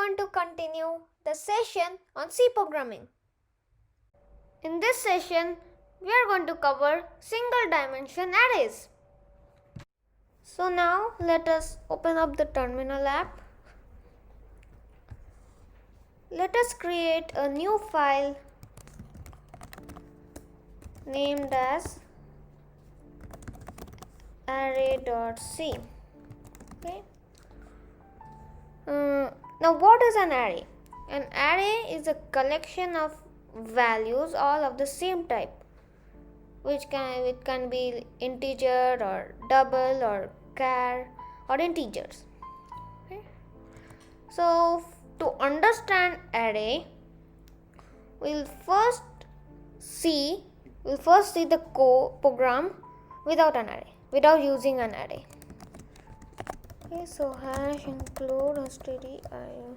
going to continue the session on C programming. In this session, we are going to cover single dimension arrays. So now let us open up the terminal app. Let us create a new file named as array.c. Okay. Now what is an array? An array is a collection of values all of the same type, it can be integer or double or char or integers. Okay. So to understand array, we'll first see the program without an array, without using an array. Okay, so hash include stdio.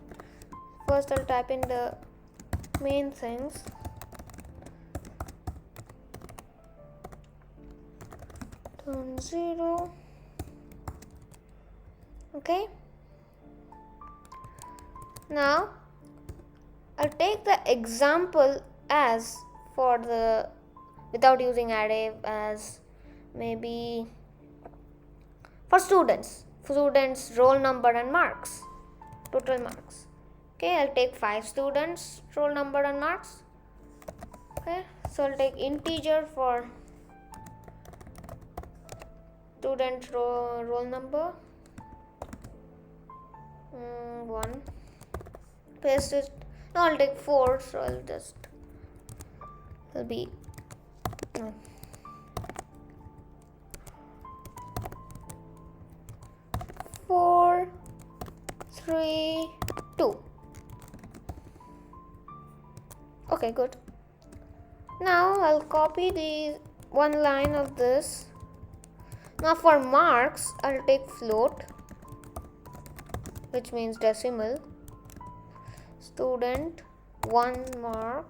First I'll type in the main things. Turn 0. Okay. Now I'll take the example as for the without using array as maybe for students roll number and marks, total marks. Okay, I'll take 5 students roll number and marks. Okay, so I'll take integer for student roll number 1. Paste it. No, I'll take 4, so it'll be 4 3 2. Okay, good. Now I'll copy the one line of this. Now for marks, I'll take float, which means decimal. Student 1 mark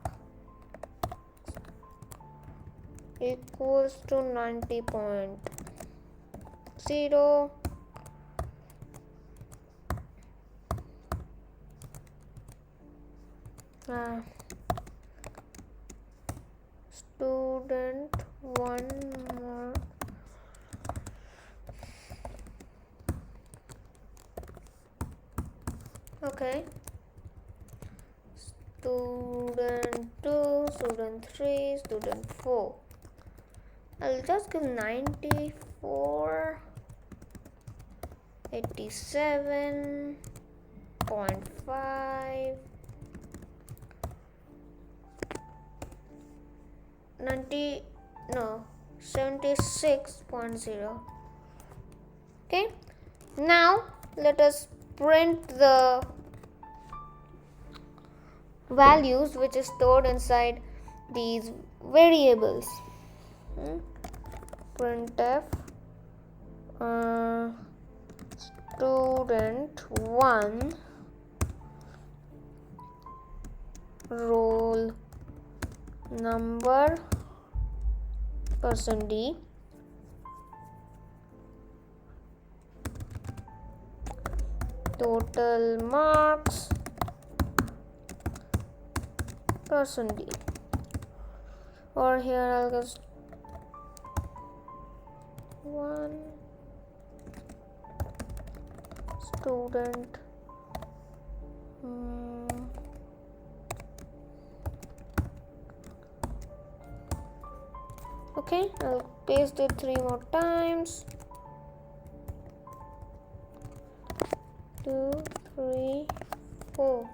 equals to 90.0. Student 1 mark okay. Student 2, student 3, student 4. I'll just give 94, 87.5, 76.0. Okay. Now let us print the values which is stored inside these variables. Printf student 1 roll number %d total marks %d, or here I'll just 1 student okay, I'll paste it 3 more times. 2 3 4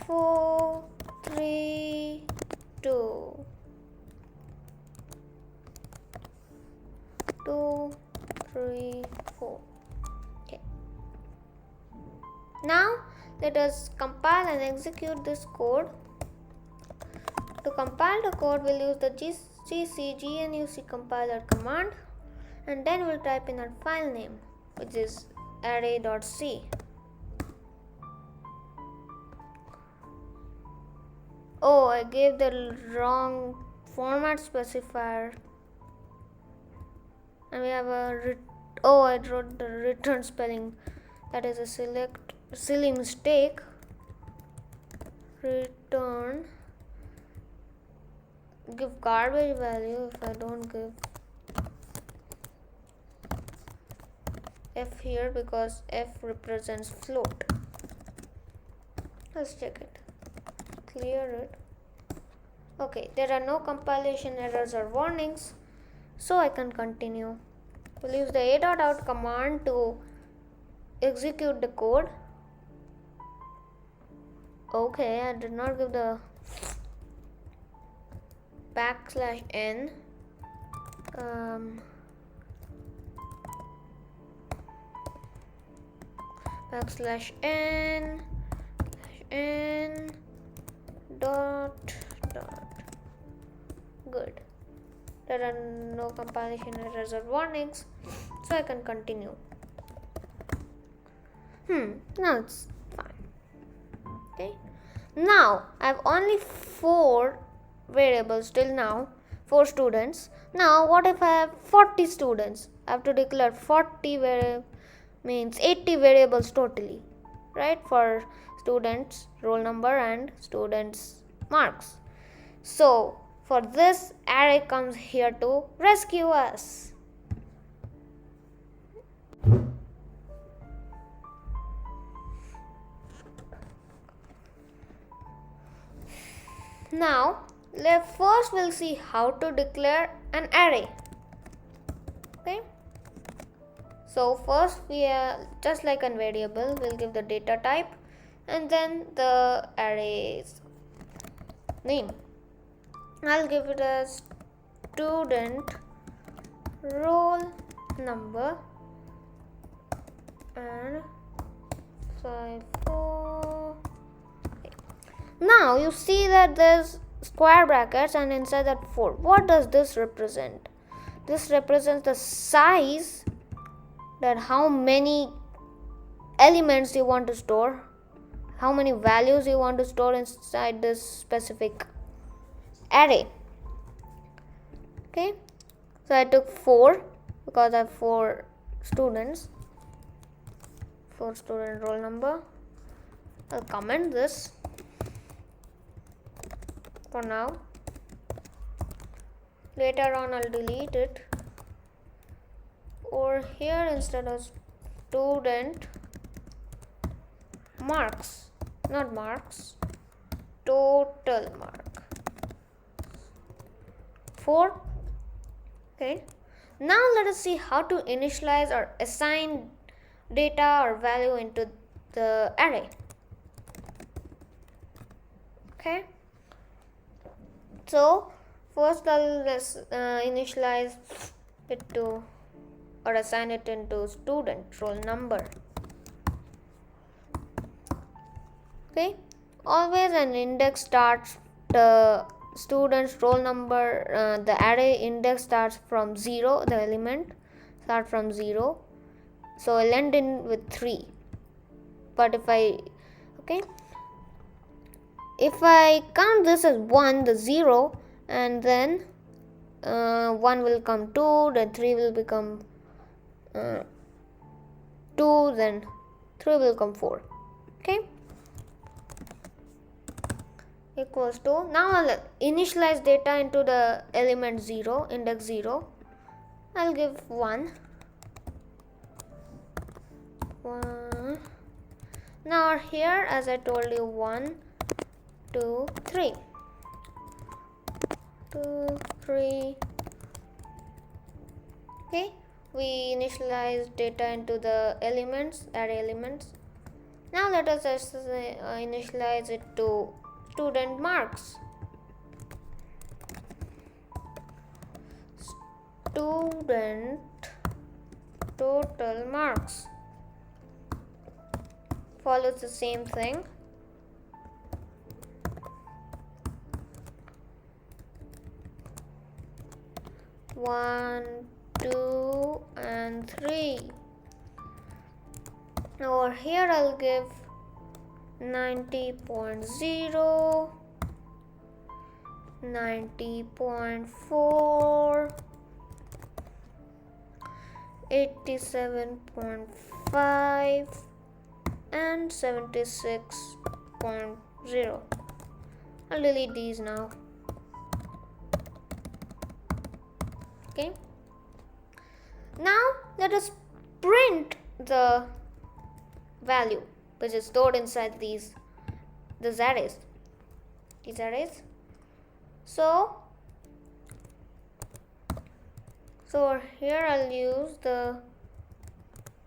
4 3 2 2 3 4. Okay. Now let us compile and execute this code. To compile the code, we'll use the gnuc compiler command, and then we'll type in our file name, which is array.c. Oh, I gave the wrong format specifier, and we have a Oh, I wrote the return spelling. That is a silly mistake. Return. Give garbage value if I don't give F here, because F represents float. Let's check it. Clear it. Okay, there are no compilation errors or warnings, so I can continue. We'll use the a.out command to execute the code. Okay, I did not give the \n. \n dot. Good. There are no compilation errors or warnings, so I can continue. Now it's fine. Okay. Now I have only 4 variables till now, 4 students. Now what if I have 40 students? I have to declare 40 means 80 variables totally, right? For students roll number and students marks. So for this, array comes here to rescue us. Now first we'll see how to declare an array. Okay, so first we are just like a variable, we'll give the data type and then the array's name. I'll give it a student roll number and 54. Now you see that there's square brackets and inside that 4. What does this represent? This represents the size, that how many elements you want to store, how many values you want to store inside this specific array. Okay, so I took 4 because I have 4 students, 4 student roll number. I'll comment this for now. Later on I'll delete it. Or here instead of student marks, not marks, total mark 4. Okay, now let us see how to initialize or assign data or value into the array. Okay, so first I'll initialize it to or assign it into student roll number. Okay, always an index starts the student's roll number, the array index starts from 0, the element start from 0, so I'll end in with 3. But if I count this as 1, the 0, and then 1 will come 2, then 3 will become 2, then 3 will come 4. Okay, equals to, now I'll initialize data into the element 0, index 0. I'll give 1. Now here, as I told you, 1, 2, 3. 2, 3. Okay, we initialize data into the elements, array elements. Now let us initialize it to student marks. Student total marks follows the same thing. One, 2, and 3. Over here I'll give 90.0, 90.4, 87.5 and 76.0. I'll delete these now. Okay. Now let us print the value which is stored inside these arrays. So here I'll use the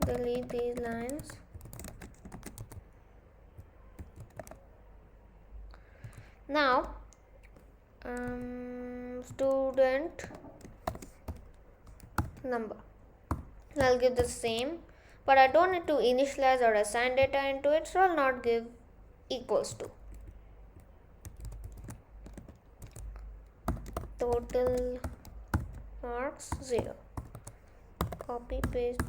delete these lines. Now student number, I'll give the same, but I don't need to initialize or assign data into it, so I'll not give equals to. Total marks 0. Copy, paste,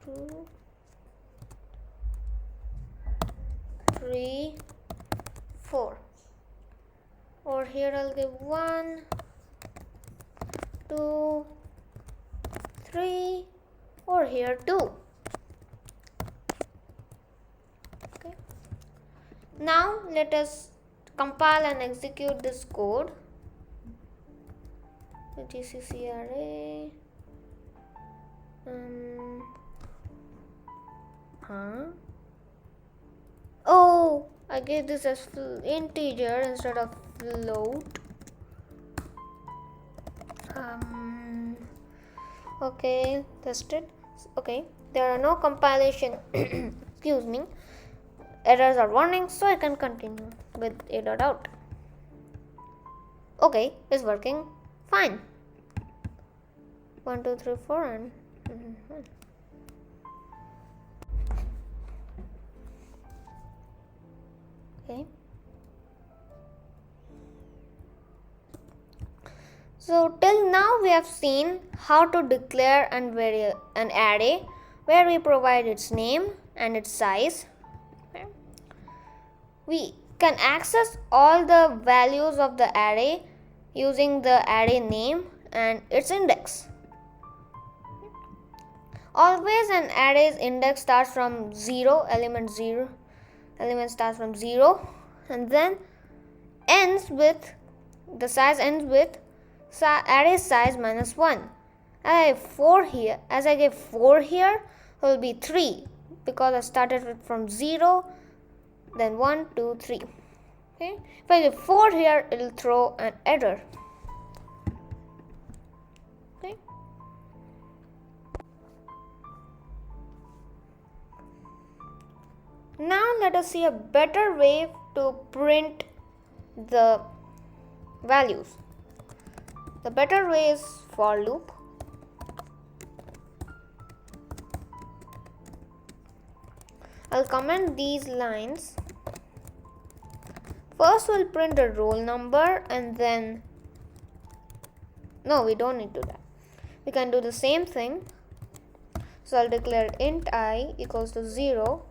2, 3, 4. Or here I'll give 1, 2, 3, or here 2. Okay. Now let us compile and execute this code. The GCC array. Oh, I gave this as integer instead of float. Okay, tested. Okay, there are no compilation excuse me, errors or warnings, so I can continue with a.out. Okay, it's working fine. 1, 2, 3, 4 and okay. So till now we have seen how to declare an array where we provide its name and its size. Okay. We can access all the values of the array using the array name and its index. Always an array's index starts from 0, element starts from 0 and then ends with, the size ends with array size minus 1. As I gave 4 here, it will be 3 because I started with from 0, then 1, 2, 3. Okay. If I give 4 here, it will throw an error. Okay. Now let us see a better way to print the values. The better way is for loop. I'll comment these lines. First we'll print the roll number and then, no, we don't need to do that. We can do the same thing. So I'll declare int I equals to 0.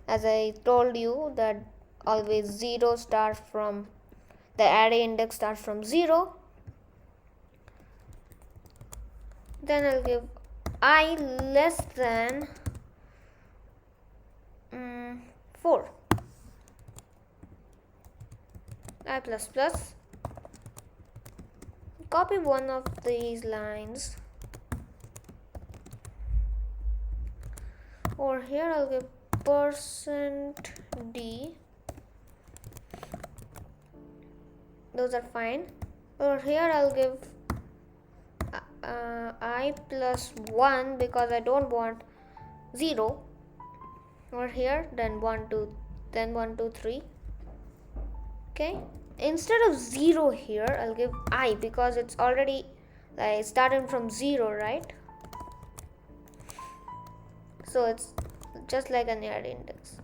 As I told you that always 0 starts from, the array index starts from 0. Then I'll give I less than 4. I plus plus. Copy one of these lines. Or here I'll give %d. Those are fine. Or here I'll give I plus 1 because I don't want 0. Or here, then 1, 2, 3. Okay. Instead of 0 here, I'll give I because it's already starting from 0, right? So it's just like an array index.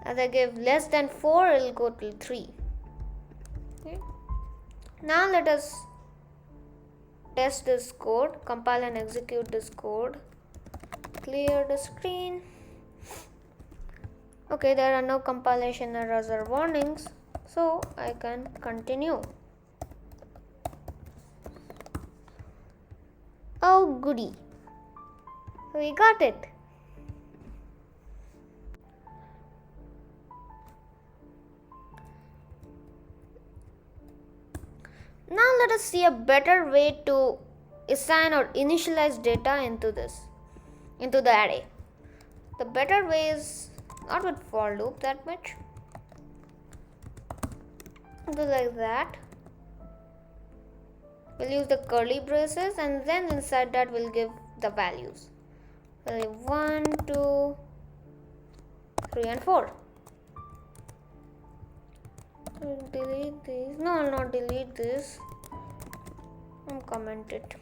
As I give less than 4, it will go till 3. Okay. Now let us test this code, compile and execute this code. Clear the screen. Okay, there are no compilation errors or warnings, so I can continue. Oh goody, we got it. Now let us see a better way to assign or initialize data into the array. The better way is not with for loop that much. Do like that. We'll use the curly braces and then inside that we'll give the values. 1, 2, 3 and 4. We'll delete these. No, I'll not delete this. I'll comment it.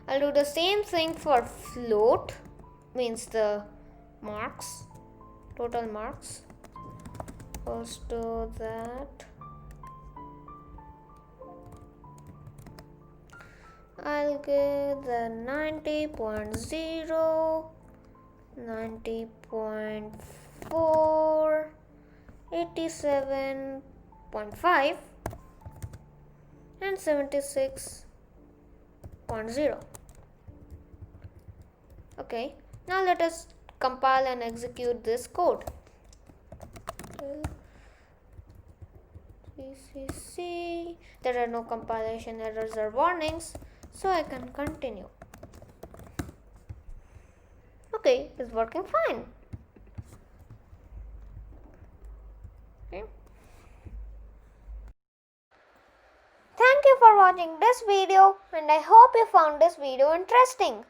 I'll do the same thing for float, means the marks, total marks. First do that. I'll give the 90.0, 90.4, 87.5 and 76.0. Okay, now let us compile and execute this code. CCC. There are no compilation errors or warnings, so I can continue. Okay, it's working fine. Okay. Thank you for watching this video, and I hope you found this video interesting.